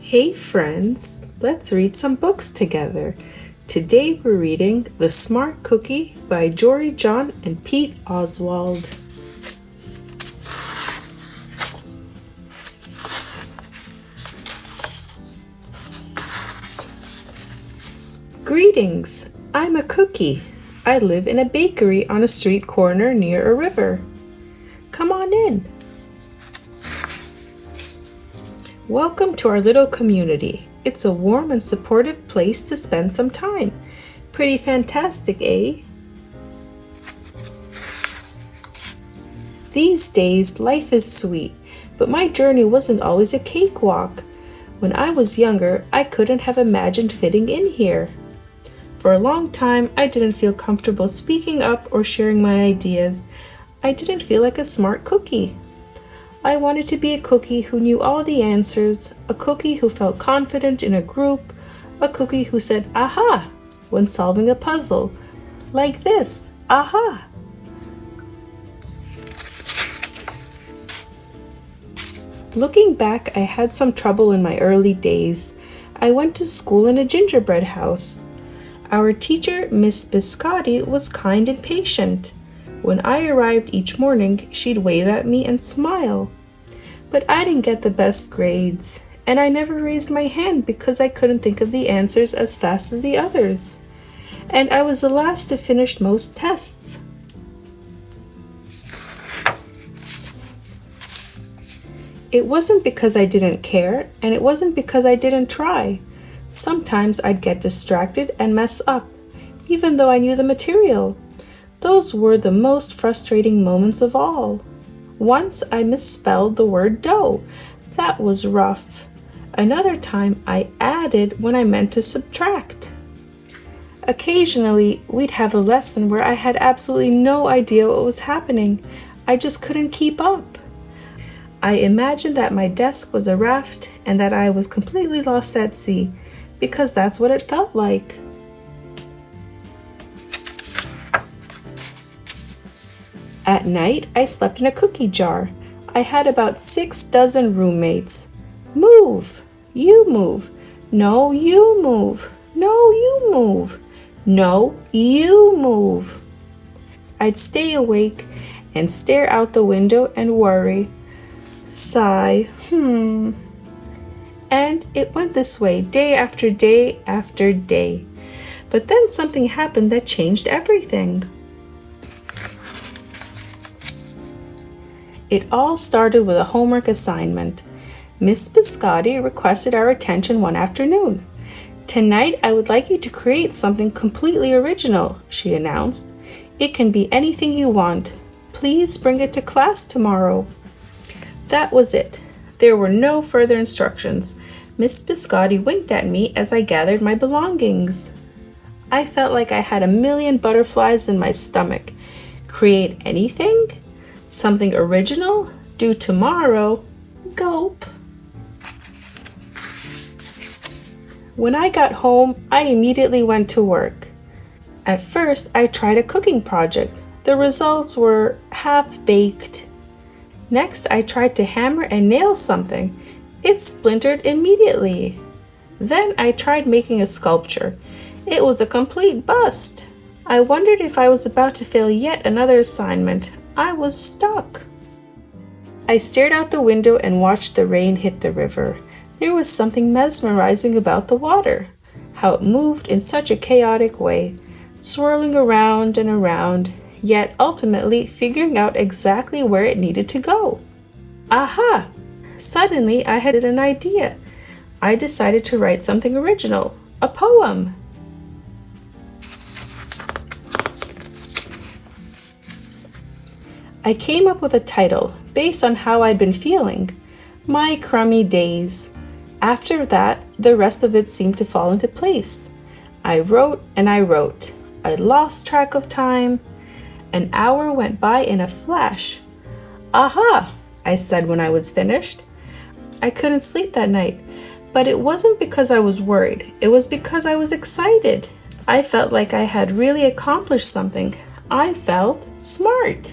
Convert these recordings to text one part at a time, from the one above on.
Hey friends, let's read some books together. Today we're reading The Smart Cookie by Jory, John, and Pete Oswald. Greetings, I'm a cookie. I live in a bakery on a street corner near a river. Come on in. Welcome to our little community. It's a warm and supportive place to spend some time. Pretty fantastic, eh? These days, life is sweet, but my journey wasn't always a cakewalk. When I was younger, I couldn't have imagined fitting in here. For a long time, I didn't feel comfortable speaking up or sharing my ideas. I didn't feel like a smart cookie. I wanted to be a cookie who knew all the answers, a cookie who felt confident in a group, a cookie who said "aha" when solving a puzzle. Like this, aha. Looking back, I had some trouble in my early days. I went to school in a gingerbread house. Our teacher, Miss Biscotti, was kind and patient. When I arrived each morning, she'd wave at me and smile. But I didn't get the best grades, and I never raised my hand because I couldn't think of the answers as fast as the others. And I was the last to finish most tests. It wasn't because I didn't care, and it wasn't because I didn't try. Sometimes I'd get distracted and mess up, even though I knew the material. Those were the most frustrating moments of all. Once I misspelled the word dough. That was rough. Another time I added when I meant to subtract. Occasionally, we'd have a lesson where I had absolutely no idea what was happening. I just couldn't keep up. I imagined that my desk was a raft and that I was completely lost at sea, because that's what it felt like. At night, I slept in a cookie jar. I had about 6 dozen roommates. Move! You move! No, you move! No, you move! No, you move! I'd stay awake and stare out the window and worry. Sigh, And it went this way day after day after day. But then something happened that changed everything. It all started with a homework assignment. Miss Biscotti requested our attention one afternoon. "Tonight I would like you to create something completely original," she announced. "It can be anything you want. Please bring it to class tomorrow." That was it. There were no further instructions. Miss Biscotti winked at me as I gathered my belongings. I felt like I had a million butterflies in my stomach. Create anything? Something original? Due tomorrow? Gulp. When I got home, I immediately went to work. At first, I tried a cooking project. The results were half-baked. Next, I tried to hammer and nail something. It splintered immediately. Then I tried making a sculpture. It was a complete bust. I wondered if I was about to fail yet another assignment. I was stuck. I stared out the window and watched the rain hit the river. There was something mesmerizing about the water, how it moved in such a chaotic way, swirling around and around, yet ultimately figuring out exactly where it needed to go. Aha! Suddenly I had an idea. I decided to write something original, a poem. I came up with a title based on how I'd been feeling, My Crummy Days. After that, the rest of it seemed to fall into place. I wrote and I wrote. I lost track of time. An hour went by in a flash. Aha, I said when I was finished. I couldn't sleep that night, but it wasn't because I was worried. It was because I was excited. I felt like I had really accomplished something. I felt smart.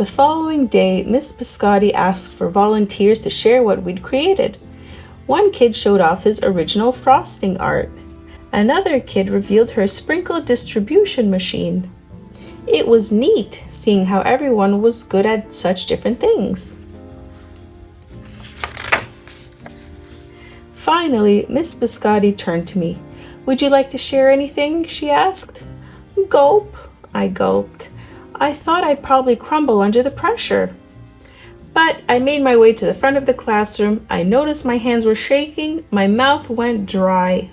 The following day, Miss Biscotti asked for volunteers to share what we'd created. One kid showed off his original frosting art. Another kid revealed her sprinkle distribution machine. It was neat seeing how everyone was good at such different things. Finally, Miss Biscotti turned to me. "Would you like to share anything?" she asked. "Gulp," I gulped. I thought I'd probably crumble under the pressure. But I made my way to the front of the classroom. I noticed my hands were shaking. My mouth went dry.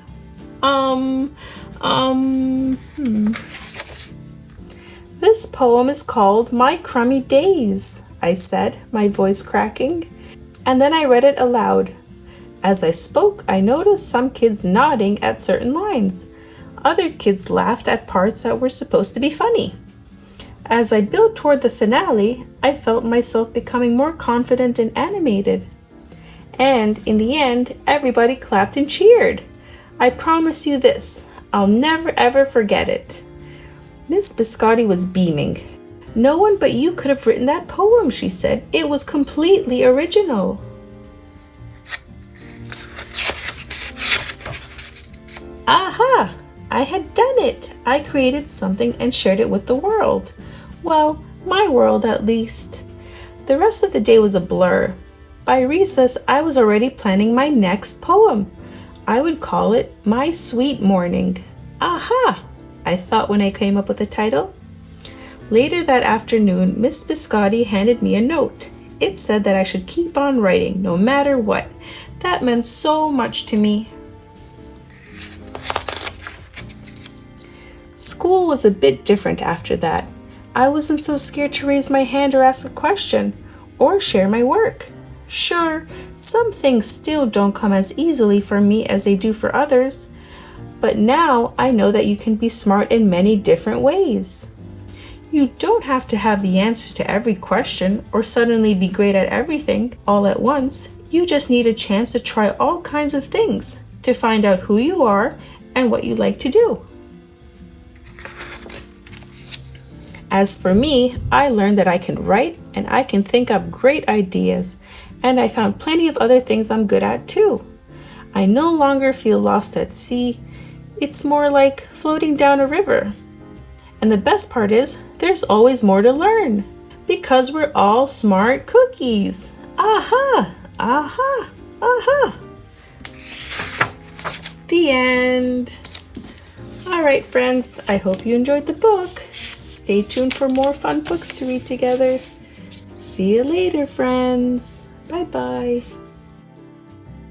This poem is called My Crummy Days, I said, my voice cracking. And then I read it aloud. As I spoke, I noticed some kids nodding at certain lines. Other kids laughed at parts that were supposed to be funny. As I built toward the finale, I felt myself becoming more confident and animated. And in the end, everybody clapped and cheered. I promise you this, I'll never ever forget it. Miss Biscotti was beaming. "No one but you could have written that poem," she said. "It was completely original." Aha! I had done it. I created something and shared it with the world. Well, my world at least. The rest of the day was a blur. By recess, I was already planning my next poem. I would call it My Sweet Morning. Aha! I thought when I came up with the title. Later that afternoon, Miss Biscotti handed me a note. It said that I should keep on writing, no matter what. That meant so much to me. School was a bit different after that. I wasn't so scared to raise my hand or ask a question, or share my work. Sure, some things still don't come as easily for me as they do for others, but now I know that you can be smart in many different ways. You don't have to have the answers to every question or suddenly be great at everything all at once. You just need a chance to try all kinds of things to find out who you are and what you like to do. As for me, I learned that I can write and I can think up great ideas, and I found plenty of other things I'm good at too. I no longer feel lost at sea. It's more like floating down a river. And the best part is, there's always more to learn, because we're all smart cookies. Aha! Aha! Aha! The end. All right, friends, I hope you enjoyed the book. Stay tuned for more fun books to read together. See you later, friends. Bye-bye.